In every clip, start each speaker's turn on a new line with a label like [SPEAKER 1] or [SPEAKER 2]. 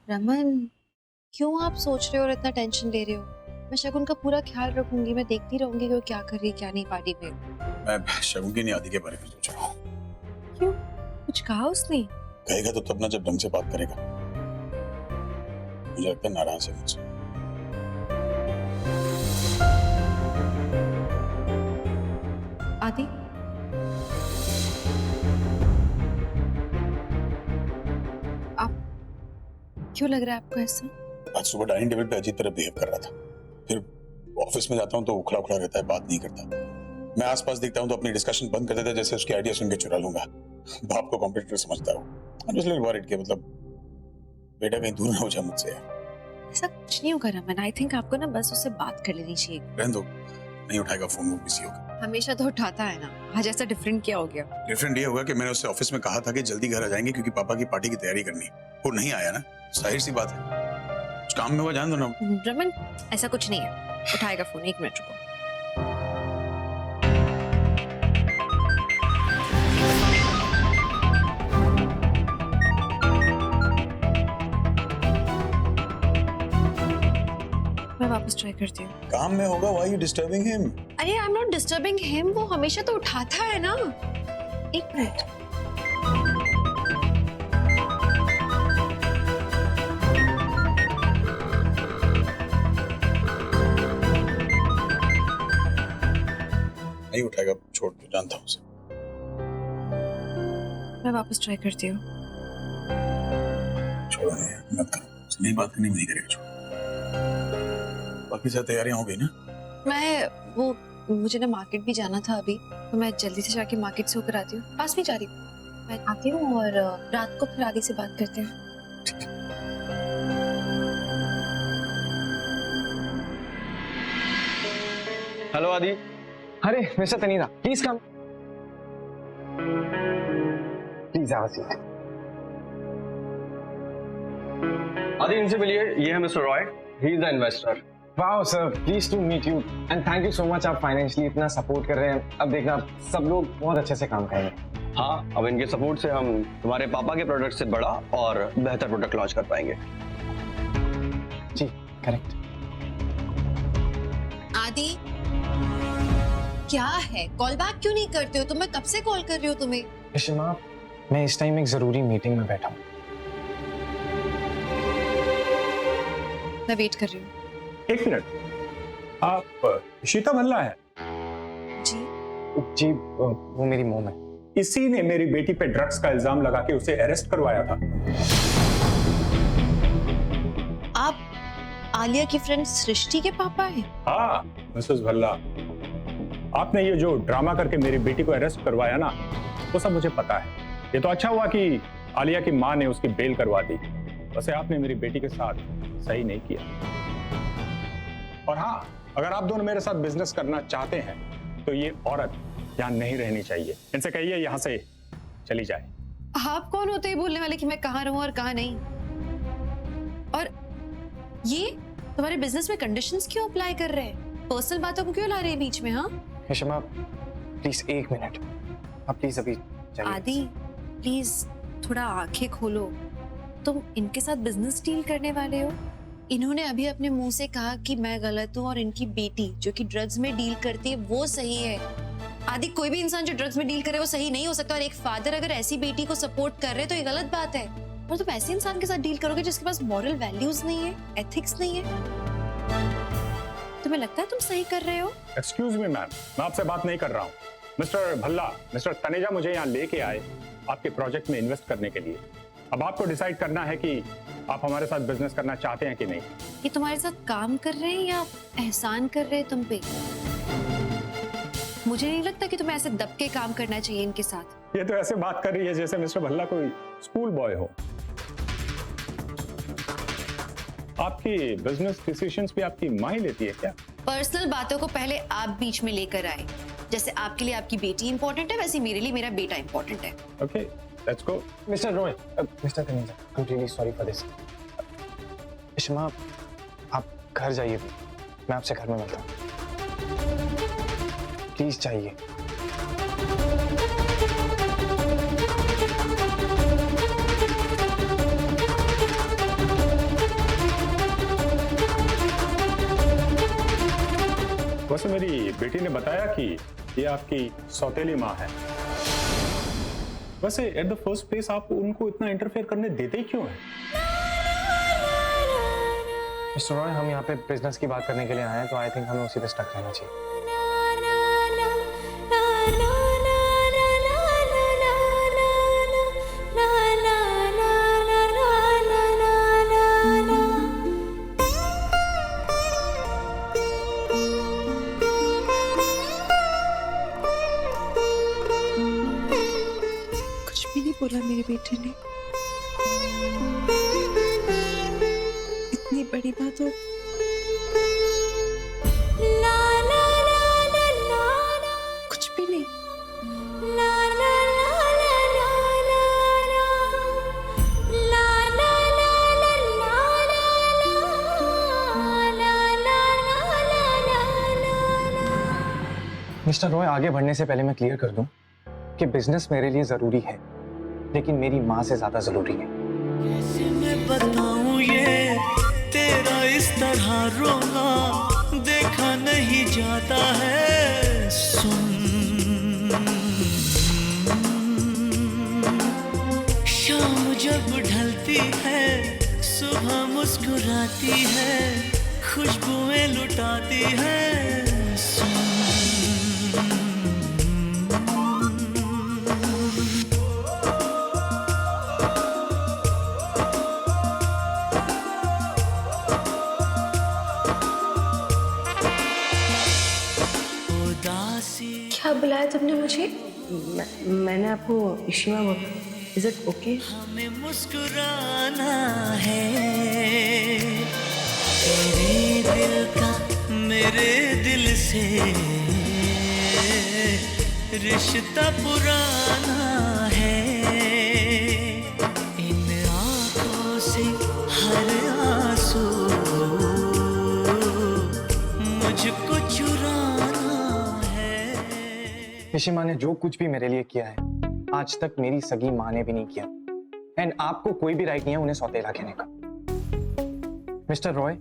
[SPEAKER 1] रमन, क्यों आप सोच रहे हो और इतना टेंशन ले रहे हो? मैं शगुन का पूरा ख्याल रखूंगी, मैं देखती रहूंगी कि वो क्या कर रही है क्या नहीं पार्टी में।
[SPEAKER 2] मैं शगुन की नहीं आदि के बारे में सोच रहा हूँ।
[SPEAKER 1] क्यों, कुछ कहा उसने?
[SPEAKER 2] कहेगा तो तब ना जब ढंग से बात करेगा। मुझे लगता है नाराज है मुझसे।
[SPEAKER 1] आदि, आप क्यों लग रहा है आपको ऐसा?
[SPEAKER 2] आज सुबह डाइनिंग टेबल पे अजीब तरह बिहेव कर रहा था। फिर ऑफिस में जाता हूँ तो उखड़ा उखड़ा रहता है, बात नहीं करता। मैं आसपास देखता हूँ तो अपनी डिस्कशन बंद कर देता है, जैसे उसकी आइडिया सुन के चुरा लूंगा। बाप को कॉम्पिटिटर समझता हूँ। मतलब बेटा कहीं दूर ना हो जाए मुझसे यार।
[SPEAKER 1] ऐसा कुछ नहीं होगा रमन, आई थिंक आपको ना बस उससे बात कर लेनी चाहिए।
[SPEAKER 2] रहने दो, नहीं उठाएगा फोन, वो बिजी होगा।
[SPEAKER 1] हमेशा तो उठाता है ना, आज ऐसा डिफरेंट क्या हो गया?
[SPEAKER 2] डिफरेंट ये होगा कि मैंने उससे ऑफिस में कहा था कि जल्दी घर आ जाएंगे क्योंकि पापा की पार्टी की तैयारी करनी है। वो नहीं आया ना, जाहिर सी बात है। कुछ काम में हुआ, जान दो ना।
[SPEAKER 1] रमन, ऐसा कुछ नहीं है, उठाएगा फोन, 1 मिनट रुको। मैं वापस ट्राई करती हूँ।
[SPEAKER 2] काम में होगा, व्हाई यू डिस्टर्बिंग हिम?
[SPEAKER 1] अरे I am not disturbing him, वो हमेशा तो उठाता है ना। 1 मिनट।
[SPEAKER 2] नहीं उठाएगा, छोड़ दो, जानता हूँ उसे।
[SPEAKER 1] मैं वापस ट्राई करती हूँ।
[SPEAKER 2] छोड़ो नहीं, मत करो, उससे नहीं बात करनी, नहीं करेगा, छोड़ो। बाकी सब तैयारियां हो गई ना?
[SPEAKER 1] मुझे ना मार्केट भी जाना था अभी, तो मैं जल्दी से जाके मार्केट से होकर आती हूँ। पास में जा रही हूँ, मैं आती हूँ और रात को फिर आदि से बात करते हैं।
[SPEAKER 3] हेलो आदि।
[SPEAKER 4] अरे mister Taneja, please come. Please have a seat.
[SPEAKER 3] Aadi इनसे मिलिए, ये है mister Roy, he is the investor.
[SPEAKER 4] Wow sir, please to meet you and thank you so much, आप फाइनेंशियली इतना सपोर्ट कर रहे हैं। अब देखना सब लोग बहुत अच्छे से काम करेंगे।
[SPEAKER 3] हाँ, अब इनके सपोर्ट से हम तुम्हारे पापा के प्रोडक्ट से बड़ा और बेहतर प्रोडक्ट लॉन्च कर पाएंगे।
[SPEAKER 4] जी करेक्ट।
[SPEAKER 1] आदि, क्या है, कॉल बैक क्यों नहीं करते हो? मैं कब से कॉल कर रही हूँ तुम्हें।
[SPEAKER 4] ऋषिमा, मैं इस टाइम एक जरूरी मीटिंग में बैठा हूँ।
[SPEAKER 1] मैं वेट कर रही हूँ।
[SPEAKER 5] 1 मिनट, आप शीता भल्ला है?
[SPEAKER 1] जी
[SPEAKER 4] जी, वो मेरी मोम है।
[SPEAKER 5] इसी ने मेरी बेटी पे ड्रग्स का इल्जाम लगा के उसे अरेस्ट करवाया था।
[SPEAKER 1] आप आलिया की फ्रेंड सृष्टि के पापा हैं?
[SPEAKER 5] हाँ मिसेस भल्ला, आपने ये जो ड्रामा करके मेरी बेटी को अरेस्ट करवाया ना, वो सब मुझे पता है। ये तो अच्छा हुआ कि आलिया की माँ ने उसकी बेल करवा दी। वैसे आपने मेरी बेटी के साथ सही नहीं किया। और हाँ, अगर आप दोनों मेरे साथ बिजनेस करना चाहते हैं तो ये औरत यहाँ नहीं रहनी चाहिए। इनसे कहिए यहाँ से चली जाए।
[SPEAKER 1] आप कौन होते हैं बोलने वाले कि मैं कहाँ रहूं और कहाँ नहीं? और ये तुम्हारे बिजनेस में कंडीशंस क्यों अप्लाई कर रहे हैं? पर्सनल बातों को क्यों ला रहे हैं बीच में? हाँ
[SPEAKER 4] ऋषिमा प्लीज 1 मिनट, आप प्लीज अभी चलिए।
[SPEAKER 1] आदि, प्लीज थोड़ा आंखें खोलो। तुम इनके साथ बिजनेस डील करने वाले हो? इन्होंने अभी अपने मुंह से कहा कि मैं गलत हूँ और इनकी बेटी जो कि ड्रग्स में डील करती है वो सही है। आदि, कोई भी इंसान जो ड्रग्स में डील करे वो सही नहीं हो सकता, और एक फादर अगर ऐसी बेटी को सपोर्ट कर रहे तो ये गलत बात है। और तुम ऐसे इंसान के साथ डील करोगे जिसके पास मॉरल वैल्यूज नहीं है, एथिक्स नहीं है। तुम्हें लगता है तुम सही कर रहे हो?
[SPEAKER 5] एक्सक्यूज मी मैम, मैं आपसे बात नहीं कर रहा हूँ। मिस्टर भल्ला, मिस्टर तनेजा मुझे यहाँ लेके आए आपके प्रोजेक्ट में इन्वेस्ट करने के लिए। अब आपको डिसाइड करना है कि आप हमारे साथ बिजनेस करना चाहते हैं कि नहीं।
[SPEAKER 1] ये तुम्हारे साथ काम कर रहे हैं या एहसान कर रहे हैं तुम पे? मुझे नहीं लगता कि तुम्हें ऐसे दब के काम करना चाहिए इनके साथ।
[SPEAKER 5] ये तो ऐसे बात कर रही है जैसे मिस्टर भल्ला कोई स्कूल बॉय हो। आपकी बिजनेस डिसीजंस भी आपकी माँ ही लेती है क्या?
[SPEAKER 1] पर्सनल बातों को पहले आप बीच में लेकर आए। जैसे आपके लिए आपकी बेटी इंपॉर्टेंट है, वैसे मेरे लिए मेरा बेटा इंपॉर्टेंट है।
[SPEAKER 5] Okay, let's go.
[SPEAKER 4] Mister Roy, mister Taneja, I am really sorry for this. Rishima, आप घर जाइए, मैं आपसे घर में मिलता हूँ। प्लीज चाहिए।
[SPEAKER 5] वैसे मेरी बेटी ने बताया कि ये आपकी सौतेली माँ है। वैसे एट द फर्स्ट प्लेस आप उनको इतना इंटरफेयर करने देते ही क्यों हैं?
[SPEAKER 4] मिस्टर रॉय, हम यहाँ पे बिजनेस की बात करने के लिए आए हैं, तो आई थिंक हमें उसी पे स्टक रहना चाहिए।
[SPEAKER 1] कुछ भी नहीं बोला मेरे बेटे ने, इतनी बड़ी बात हो। कुछ भी नहीं।
[SPEAKER 4] मिस्टर रॉय, आगे बढ़ने से पहले मैं क्लियर कर दूं कि बिजनेस मेरे लिए जरूरी है, लेकिन मेरी माँ से ज्यादा जरूरी है।
[SPEAKER 6] कैसे मैं बताऊं ये तेरा इस तरह रोना, देखा नहीं जाता है। सुन, शाम जब ढलती है, सुबह मुस्कुराती है, खुशबुएं लुटाती है। सुन,
[SPEAKER 1] क्या बुलाया तुमने मुझे?
[SPEAKER 7] मैंने आपको इशिमा बोला। Is it okay?
[SPEAKER 6] हमें मुस्कुराना है, तेरे दिल का मेरे दिल से रिश्ता पुराना है। इन आंखों से हर आंसू मुझको चुराना है।
[SPEAKER 4] इशिमा ने जो कुछ भी मेरे लिए किया है, आज तक मेरी सगी माँ ने भी नहीं किया, एंड आपको कोई भी राइट नहीं है उन्हें सौतेला कहने का। मिस्टर रॉय,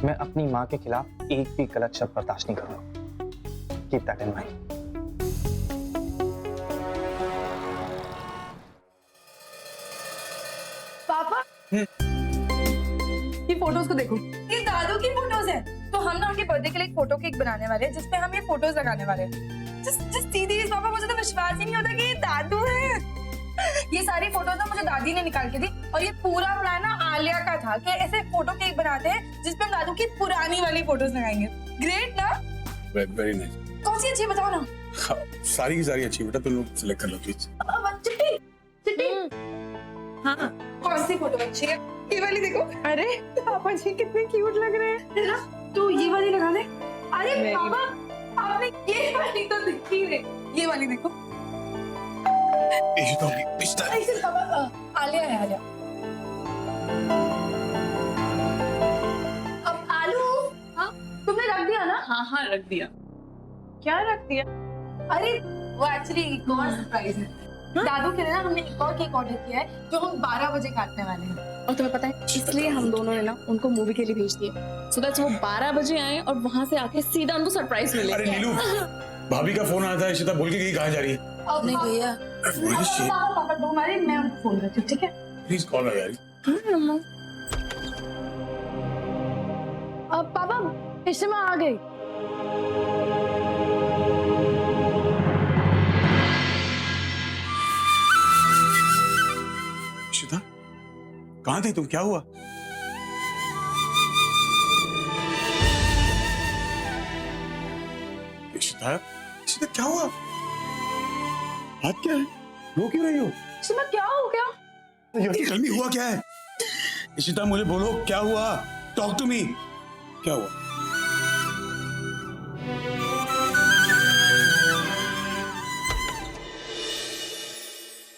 [SPEAKER 4] मैं अपनी माँ के खिलाफ एक भी गलत शब्द बर्दाश्त नहीं करूंगा। Keep that in mind.
[SPEAKER 7] पापा, ये फोटोज को देखो, ये दादू की फोटोज है। तो हम ना उनके बर्थडे के लिए एक फोटो केक बनाने वाले हैं, जिसपे हम ये फोटोज लगाने वाले हैं। just see these, पापा, मुझे तो विश्वास ही नहीं होता कि ये दादू है। ये सारी फोटोज ना मुझे दादी ने निकाल के दी, और ये पूरा प्लान ना आलिया का था कि ऐसे फोटो केक बनाते हैं जिसपे हम दादू की पुरानी वाली फोटोज लगाएंगे। ग्रेट ना?
[SPEAKER 2] Very nice.
[SPEAKER 7] कौन सी अच्छी बताओ ना।
[SPEAKER 2] सारी की सारी अच्छी, बेटा तुम लोग सिलेक्ट कर लो प्लीज।
[SPEAKER 7] चिट्टी, चिट्टी।
[SPEAKER 1] हाँ,
[SPEAKER 7] कौन सी फोटो अच्छी है? ये वाली देखो। अरे पापा जी कितने क्यूट लग रहे हैं, है ना? तो ये वाली लगा दे। अरे पापा, आपने ये वाली तो देखी है, ये वाली देखो। ऐसे पापा, आलिया है, आलिया। अब आलू, हाँ तुमने रख दिया ना?
[SPEAKER 8] हाँ हाँ रख दिया।
[SPEAKER 7] क्या रख दिया? अरे वो एक्चुअली एक और सरप्राइज है। दादू के लिए ना हमने एक और केक ऑर्डर किया है, जो हम 12 बजे काटने वाले हैं।
[SPEAKER 8] और तुम्हें पता है, इसलिए हम दोनों ने ना उनको मूवी के लिए भेज दिए, सो दैट वो 12 बजे आए और वहां से आके सीधा उनको सरप्राइज मिले।
[SPEAKER 2] अरे नीलू, भाभी का फोन आया था, इशिता बोल के कहीं कहाँ जा रही है?
[SPEAKER 1] नहीं भैया,
[SPEAKER 7] पापा डोंट वरी, मैं उनको फोन करती हूँ, ठीक है?
[SPEAKER 2] प्लीज कॉल her यार।
[SPEAKER 7] अब पापा, इशिमा आ गई।
[SPEAKER 2] इशिता, कहाँ थी तुम? क्या हुआ? इशिता, इशिता क्या हुआ? हाथ क्या है? रो क्यों रही हो?
[SPEAKER 7] इशिमा क्या हो गया?
[SPEAKER 2] Tell me, हुआ क्या है? इशिता मुझे बोलो, क्या हुआ? Talk to me. क्या हुआ?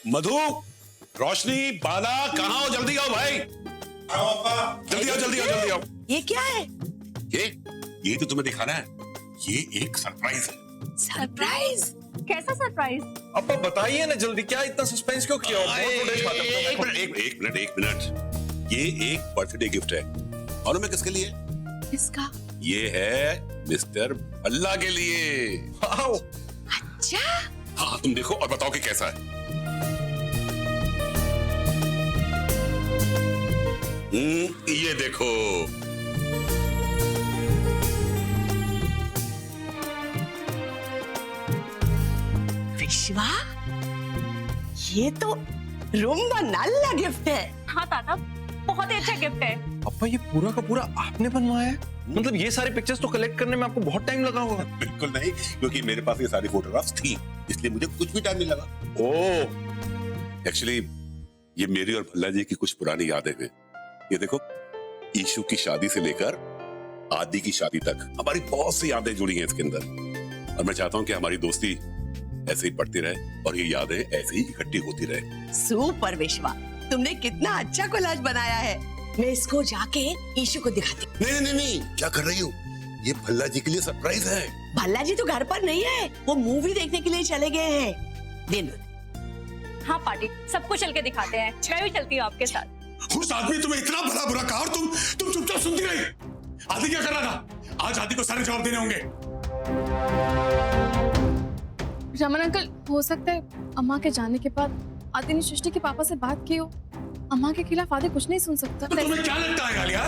[SPEAKER 9] मधु, रोशनी, बाला, कहाँ हो? जल्दी आओ भाई। आओ पापा। जल्दी आओ, जल्दी आओ, जल्दी आओ।
[SPEAKER 1] ये क्या है?
[SPEAKER 9] ये तो तुम्हें दिखाना है। ये एक सरप्राइज है।
[SPEAKER 1] सरप्राइज?
[SPEAKER 7] कैसा सरप्राइज?
[SPEAKER 3] अब बताइए ना जल्दी, क्या इतना सस्पेंस क्यों किया?
[SPEAKER 9] एक मिनट। ये एक बर्थडे गिफ्ट है। मालूम है किसके लिए?
[SPEAKER 1] किसका?
[SPEAKER 9] ये है मिस्टर भल्ला के लिए।
[SPEAKER 1] अच्छा
[SPEAKER 9] हाँ तुम देखो और बताओ कि कैसा है। ये देखो।
[SPEAKER 10] विश्वा, ये तो रुम्बा नल्ला गिफ्ट है।
[SPEAKER 8] हाँ दादा, बहुत ही अच्छा गिफ्ट है।
[SPEAKER 11] अब्बा ये पूरा का पूरा आपने बनवाया है? मतलब ये सारे पिक्चर्स तो कलेक्ट करने में आपको बहुत टाइम लगा होगा।
[SPEAKER 9] बिल्कुल नहीं, क्योंकि मेरे पास ये सारी फोटोग्राफ्स थी, इसलिए मुझे कुछ भी टाइम नहीं लगा।
[SPEAKER 11] ओह,
[SPEAKER 9] एक्चुअली ये मेरी और भल्ला जी की कुछ पुरानी यादें हैं। ये देखो, ईशु की शादी से लेकर आदि की शादी तक हमारी बहुत सी यादें जुड़ी हैं इसके अंदर, और मैं चाहता हूँ कि हमारी दोस्ती ऐसे ही बढ़ती रहे और ये यादें ऐसे ही इकट्ठी होती रहे।
[SPEAKER 10] सुपर विश्वा, तुमने कितना अच्छा कोलाज बनाया है। मैं इसको जाके ईशु को दिखाती।
[SPEAKER 9] नहीं नहीं नहीं, क्या कर रही हो? ये भल्ला जी के लिए सरप्राइज है।
[SPEAKER 10] भल्ला जी तो घर पर नहीं है, वो मूवी देखने के लिए चले गए हैं। दिन
[SPEAKER 8] हाँ पार्टी, सबको चल के दिखाते हैं। मैं भी चलती हूँ आपके साथ।
[SPEAKER 2] उस आदमी तुम्हें इतना भला बुरा कहा और तुम चुपचाप सुनती रही। आदि क्या कर रहा था? आज आदि को सारे जवाब देने होंगे।
[SPEAKER 8] रमन अंकल, हो सकता है अम्मा के जाने के बाद आदि ने सृष्टि के पापा से बात की हो। अम्मा के खिलाफ आदि कुछ नहीं सुन सकता।
[SPEAKER 2] तो तुम्हें क्या लगता है आलिया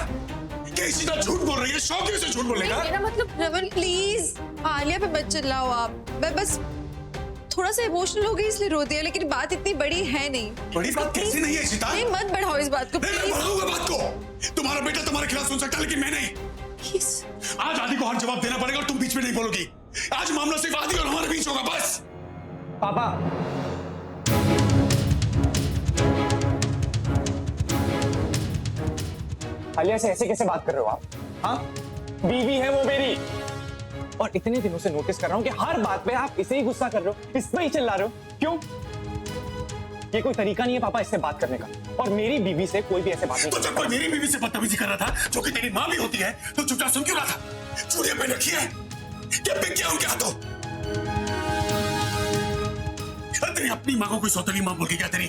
[SPEAKER 2] कि इसी तरह झूठ बोल रही है? शौक से झूठ बोलेगा?
[SPEAKER 1] मेरा मतलब रमन प्लीज आलिया पे मत चिल्लाओ आप। मैं बस थोड़ा सा इमोशनल हो गई इसलिए रोती है, लेकिन बात इतनी बड़ी है नहीं।
[SPEAKER 2] बड़ी बात कैसी नहीं है इशिता?
[SPEAKER 1] नहीं मत बढ़ाओ इस बात को
[SPEAKER 2] मैं
[SPEAKER 1] प्लीज।
[SPEAKER 2] बढ़ाऊंगा बात को। तुम्हारा बेटा तुम्हारे खिलाफ सुन सकता है, लेकिन मैं नहीं। आज आदि को हर जवाब देना पड़ेगा और तुम बीच में नहीं बोलोगी। आज मामला सिर्फ आदि और हमारे बीच होगा, बस।
[SPEAKER 4] पापा, आलिया से ऐसे कैसे बात कर रहे हो आप? हाँ, बीवी है वो मेरी, और इतने दिनों से नोटिस कर रहा हूं कि हर बात पे आप इसे ही गुस्सा कर रहे हो, इस पे ही चिल्ला रहे हो। क्यों? ये कोई तरीका नहीं है पापा इससे बात करने का, और मेरी बीवी से कोई भी ऐसे बात नहीं।
[SPEAKER 2] तो जब कोई मेरी बीवी से बदतमीजी कर रहा था, जो कि तेरी माँ भी होती है, तो चुपचाप सुन क्यों रहा था? चूड़ियां पहन रखी है, क्या बिक गया उनके हाथों? तेरी अपनी माँ को कोई सौतेली माँ बोल के क्या तेरी?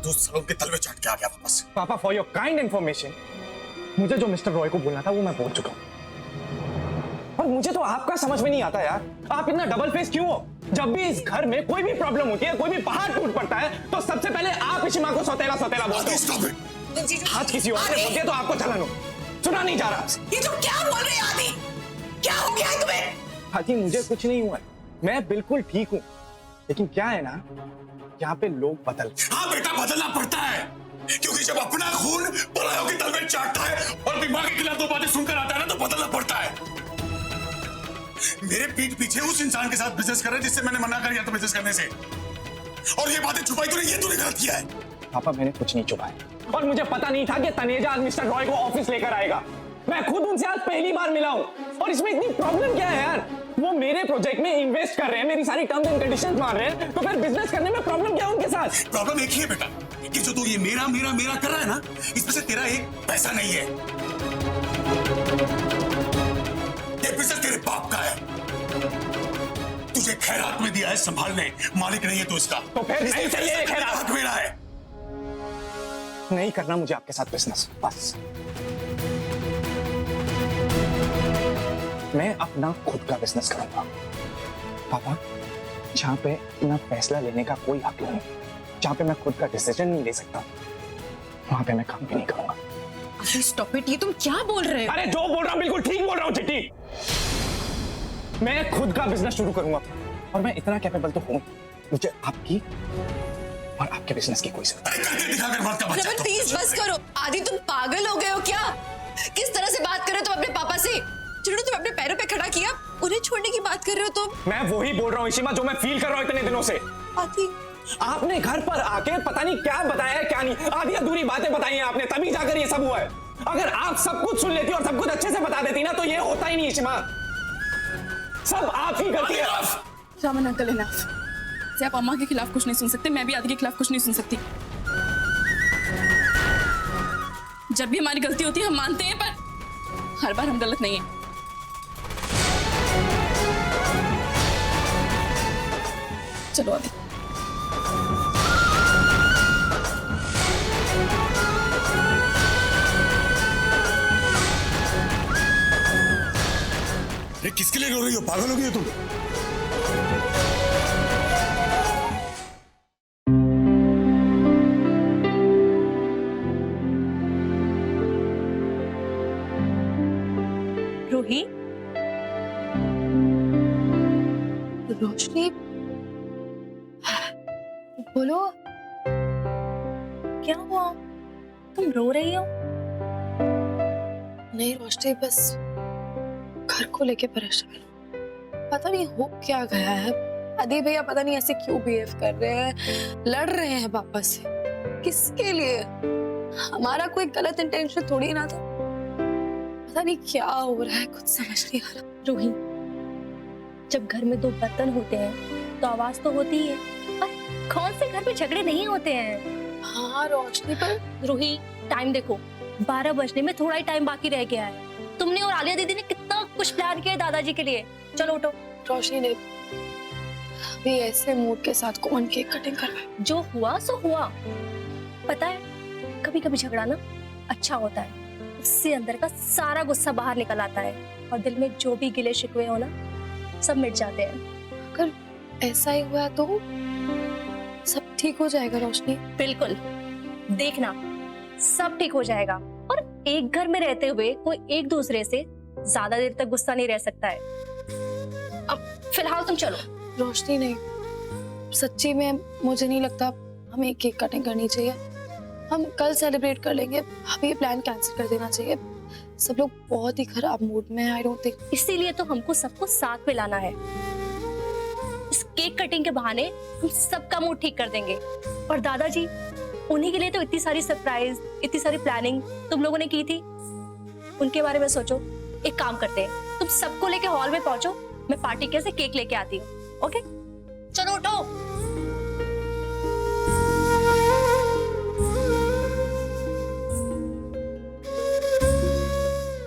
[SPEAKER 2] तो सालों के तलवे चाट के आ गया वापस।
[SPEAKER 4] पापा, फॉर योर काइंड इन्फॉर्मेशन, मुझे जो मिस्टर रॉय को बोलना था वो मैं बोल चुका हूँ। और मुझे तो आपका समझ में नहीं आता यार, आप इतना डबल फेस क्यों हो? जब भी इस घर में कोई भी प्रॉब्लम होती है, कोई भी पहाड़ टूट पड़ता है, तो सबसे पहले आप इसी माँ को सौतेला सौतेला बोलते हो। आज किसी और ने बोल दिया तो आपको चलन हो। सुना नहीं जा रहा।
[SPEAKER 10] ये तो क्या बोल रहे हैं आदि? क्या हो गया है तुम्हें?
[SPEAKER 4] हाथी, मुझे कुछ नहीं हुआ, मैं बिल्कुल ठीक हूँ, लेकिन क्या है ना, यहाँ पे लोग बदल।
[SPEAKER 2] हाँ बेटा, बदलना पड़ता है, क्योंकि जब अपना खून परायों के तलवे चाटता है और अपनी माँ के खिलाफ दो बातें सुनकर आता है ना, तो बदलना पड़ता है। मेरे पीठ पीछे उस इंसान के साथ बिजनेस कर रहे जिससे मैंने मना कर दिया था बिजनेस करने से, और ये बातें छुपाई तूने, ये तूने गलत किया है।
[SPEAKER 4] पापा, मैंने कुछ नहीं छुपाया, और मुझे पता नहीं था कि तनेजा आज मिस्टर रॉय को ऑफिस लेकर आएगा। मैं खुद उनसे आज पहली बार मिला हूँ, और इसमें इतनी प्रॉब्लम क्या है यार? वो मेरे प्रोजेक्ट में इन्वेस्ट कर रहे हैं, मेरी सारी टर्म्स एंड कंडीशंस मान रहे हैं, तो फिर बिजनेस करने में प्रॉब्लम क्या है उनके साथ?
[SPEAKER 2] प्रॉब्लम एक ही है बेटा, कि जो तू ये मेरा मेरा मेरा कर रहा है ना, इसमें से तेरा एक पैसा नहीं है। ये बिजनेस तेरे बाप का है, तुझे खैरात में दिया है संभालने, मालिक नहीं है तू इसका।
[SPEAKER 4] तो फिर नहीं चाहिए खैरात।
[SPEAKER 2] मेरा है।
[SPEAKER 4] नहीं करना मुझे आपके साथ बिजनेस, बस। मैं अपना खुद का बिजनेस करूंगा पापा, जहां पे अपना फैसला लेने का कोई हक नहीं, जहां पे मैं खुद का डिसीजन नहीं ले सकता, वहां पे मैं काम भी नहीं करूंगा।
[SPEAKER 1] अरे स्टॉप इट, ये तुम क्या बोल रहे हो?
[SPEAKER 4] अरे जो बोल रहा हूं बिल्कुल ठीक बोल रहा हूं चिट्टी। मैं खुद का बिजनेस शुरू करूंगा, और मैं इतना कैपेबल तो हूं, मुझे आपकी और आपके बिजनेस की कोई जरूरत नहीं।
[SPEAKER 1] रमन प्लीज बस करो। आदि तुम पागल हो गए हो क्या? किस तरह से बात कर रहे हो तुम अपने पापा से? जिन्होंने तुम अपने पैरों पे खड़ा किया, उन्हें छोड़ने की बात कर रहे हो तुम?
[SPEAKER 4] मैं वही बोल रहा हूँ इशिमा, जो मैं फील कर रहा हूँ इतने दिनों से।
[SPEAKER 1] आदि,
[SPEAKER 4] आपने घर पर आके पता नहीं क्या बताया है क्या नहीं, आधी अधूरी बातें बताई हैं आपने, तभी जाकर ये सब हुआ है। अगर आप सब कुछ सुन लेती और सब कुछ अच्छे से बता देती ना, तो ये होता ही नहीं इशिमा, सब आप ही करती है।
[SPEAKER 8] Raman uncle, enough. से आप अम्मा के खिलाफ कुछ नहीं सुन सकते, मैं भी आदि के खिलाफ कुछ नहीं सुन सकती। जब भी हमारी गलती होती है हम मानते हैं, पर हर बार हम गलत नहीं है। चलो अभी।
[SPEAKER 2] किसके लिए रो रही हो? पागल हो गई हो तुम?
[SPEAKER 10] रूही,
[SPEAKER 8] रोशनी, बोलो,
[SPEAKER 10] क्या हुआ? तुम रो रही हो?
[SPEAKER 8] नहीं रोशनी, बस घर को लेके परेशान हूँ। पता नहीं हो क्या गया है। आदि भैया पता नहीं ऐसे क्यों बिहेव कर रहे हैं, लड़ रहे हैं पापा से। किसके लिए? हमारा कोई गलत इंटेंशन थोड़ी ना था। पता नहीं क्या हो रहा है, कुछ समझ नहीं आ रहा।
[SPEAKER 10] रूही, जब घर में दो बर्तन होते हैं तो आवाज तो होती ही है। और कौन से घर में झगड़े नहीं होते हैं?
[SPEAKER 8] हाँ रोशनी, पर
[SPEAKER 10] रूही, टाइम देखो, 12 बजने में थोड़ा ही टाइम बाकी रह गया है। तुमने और आलिया दीदी ने कितना कुछ प्लान किया है दादाजी के लिए। चलो उठो।
[SPEAKER 8] रोशनी ने अभी ऐसे मूड के साथ कौन केक कटिंग करवाए?
[SPEAKER 10] जो हुआ सो हुआ। पता है, कभी कभी झगड़ा ना अच्छा होता है, उससे अंदर का सारा गुस्सा बाहर निकल आता है और दिल में जो भी गिले शिकवे हो ना, सब मिट जाते हैं।
[SPEAKER 8] अगर ऐसा ही हुआ तो सब ठीक हो जाएगा रोशनी।
[SPEAKER 10] बिल्कुल, देखना सब ठीक हो जाएगा। और एक घर में रहते हुए कोई एक दूसरे से ज्यादा देर तक गुस्सा नहीं रह सकता है। अब फिलहाल तुम चलो।
[SPEAKER 8] रोशनी नहीं, सच्ची में मुझे नहीं लगता हमें केक कटिंग करनी चाहिए। हम कल सेलिब्रेट कर लेंगे, अभी ये प्लान कैंसिल कर देना चाहिए। सब लोग बहुत ही खराब मूड में हैं। I don't think.
[SPEAKER 10] इसीलिए तो हमको सबको साथ में लाना है। इस केक कटिंग के बहाने हम सबका मूड ठीक कर देंगे। और दादाजी, उन्हीं के लिए तो इतनी सारी सरप्राइज, इतनी सारी प्लानिंग तुम लोगों ने की थी। उनके बारे में सोचो। एक काम करते हैं, तुम सबको लेके हॉल में पहुंचो, मैं पार्टी के से केक लेके आती हूँ। ओके, चलो उठो।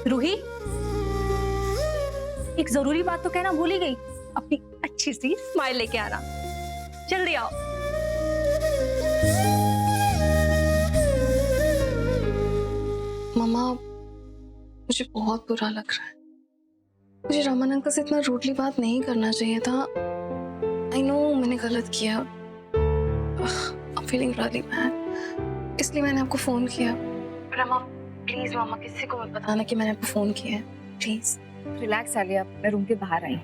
[SPEAKER 10] रूही, एक जरूरी बात तो कहना भूल ही गई। अपनी अच्छी सी स्माइल लेके आना। जल्दी आओ।
[SPEAKER 8] मम्मा, मुझे बहुत बुरा लग रहा है। मुझे रमन अंकल से इतना रूडली बात नहीं करना चाहिए था। आई नो मैंने गलत किया। I'm feeling really bad। इसलिए मैंने आपको फोन किया। रमा, प्लीज मामा किसी को मत बताना कि मैंने आपको फोन किया है, प्लीज।
[SPEAKER 1] रिलैक्स आलिया, मैं रूम के बाहर आई।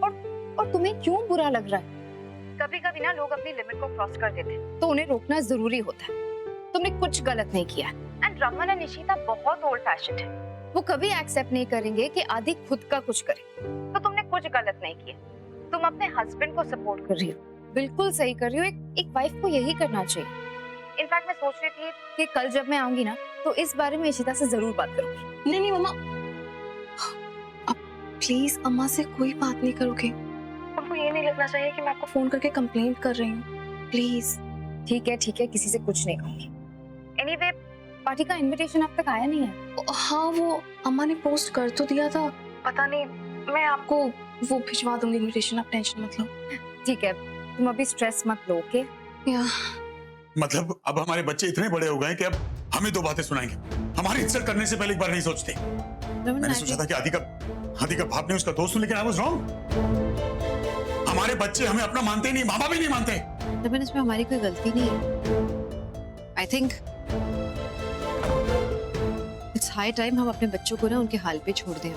[SPEAKER 1] और तुम्हें क्यों बुरा लग रहा है? कभी कभी ना लोग अपनी लिमिट को क्रॉस कर देते हैं, तो उन्हें रोकना जरूरी होता है। तुमने कुछ गलत नहीं किया। एंड रमन और निशिता बहुत ओल्ड फैशन्ड है। वो कभी एक्सेप्ट नहीं करेंगे कि आदि खुद का कुछ करे। तो तुमने कुछ गलत नहीं किया। तुम अपने हस्बैंड को सपोर्ट कर रही हो, बिल्कुल सही कर रही हो। एक वाइफ को यही करना चाहिए। इनफैक्ट मैं सोच रही थी कि कल जब मैं आऊंगी ना, तो इस बारे में इशिता से जरूर बात करूंगी।
[SPEAKER 8] नहीं मम्मा, अब प्लीज अम्मा से कोई बात नहीं करोगे। उनको ये नहीं लगना चाहिए कि मैं आपको फोन करके कंप्लेंट कर रही हूँ, प्लीज।
[SPEAKER 1] ठीक है, किसी से कुछ नहीं कहूंगी। एनीवे, पार्टी का इनविटेशन अब तक आया नहीं है।
[SPEAKER 8] हाँ, वो अम्मा ने पोस्ट कर तो दिया था। पता नहीं, मैं आपको वो भिजवा दूंगी इनविटेशन, आप टेंशन मत लो।
[SPEAKER 1] ठीक है, तुम अभी स्ट्रेस मत लो, ओके?
[SPEAKER 8] या
[SPEAKER 2] मतलब अब हमारे बच्चे इतने बड़े हो गए कि अब हमें दो बातें सुनाएंगे। हमारी इंसल्ट करने से पहले एक बार नहीं सोचते। मैंने सोचा था कि आदि का बाप ने उसका दोस्त, लेकिन आई वाज रॉन्ग। हमारे बच्चे हमें अपना मानते ही नहीं, माँ बाप भी नहीं मानते।
[SPEAKER 1] रमन, इसमें हमारी कोई गलती नहीं है। I think it's high time हम अपने बच्चों को ना उनके हाल पे छोड़ दें।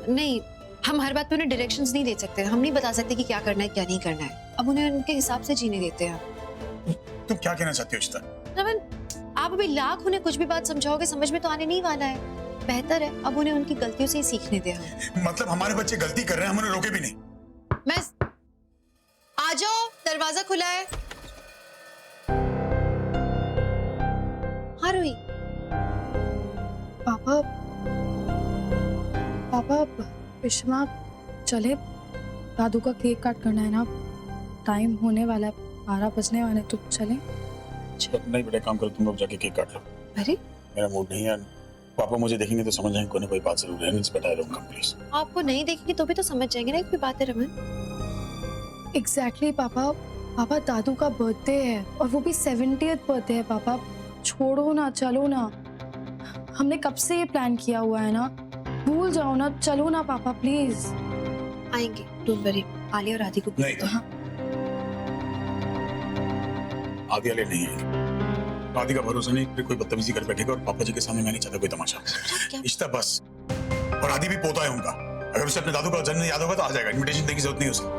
[SPEAKER 1] नहीं, हम हर बात पे उन्हें डायरेक्शंस नहीं दे सकते। हम नहीं बता सकते कि क्या करना है क्या नहीं करना है। अब उन्हें उनके हिसाब से जीने देते हैं।
[SPEAKER 2] तुम क्या कहना चाहती हो इश्ता?
[SPEAKER 1] रमन, आप अभी लाख उन्हें कुछ भी बात समझाओगे, समझ में तो आने नहीं वाला है। बेहतर है अब उन्हें उनकी गलतियों से ही सीखने दें।
[SPEAKER 2] मतलब हमारे बच्चे गलती कर रहे हैं, हम उन्हें रोके भी नहीं।
[SPEAKER 1] मैं आ जाओ, दरवाजा खुला है। हाँ रोही।
[SPEAKER 8] पापा विश्वा, चले, दादू का केक काट करना है ना, टाइम होने वाला है, 12 बजने वाले, तो चले।
[SPEAKER 2] नहीं बेटा, काम करो, तुम लोग जाके केक काट लो।
[SPEAKER 1] अरे
[SPEAKER 2] मेरा मूड नहीं है। पापा मुझे देखेंगे तो समझ जाएंगे कोई ना कोई बात जरूर है। प्लीज।
[SPEAKER 1] आपको नहीं देखेंगे तो भी तो समझ जाएंगे ना कोई बात है। रमन,
[SPEAKER 8] एग्जैक्टली पापा दादू का बर्थडे है और वो भी 70th बर्थडे है। पापा छोड़ो ना, चलो ना। हमने कब से ये प्लान किया हुआ है ना। भूल जाओ ना, चलो ना पापा प्लीज।
[SPEAKER 1] आएंगे, डोंट वरी। आलिया और आदि को
[SPEAKER 2] नहीं।
[SPEAKER 1] तो हाँ
[SPEAKER 2] आदि वाले नहीं आएंगे। आदि का भरोसा नहीं, फिर कोई बदतमीजी कर बैठेगा और पापा जी के सामने मैं नहीं चाहता कोई तमाशा।
[SPEAKER 1] क्या?
[SPEAKER 2] रिश्ता बस। और आदि भी पोता है उनका, अगर उसे अपने दादू का जन्म याद होगा तो आ जाएगा, इन्विटेशन देने की जरूरत नहीं उसे।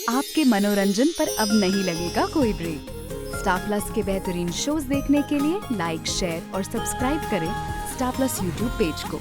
[SPEAKER 12] आपके मनोरंजन पर अब नहीं लगेगा कोई ब्रेक। स्टार प्लस के बेहतरीन शोज देखने के लिए लाइक, शेयर और सब्सक्राइब करें स्टार प्लस यूट्यूब पेज को।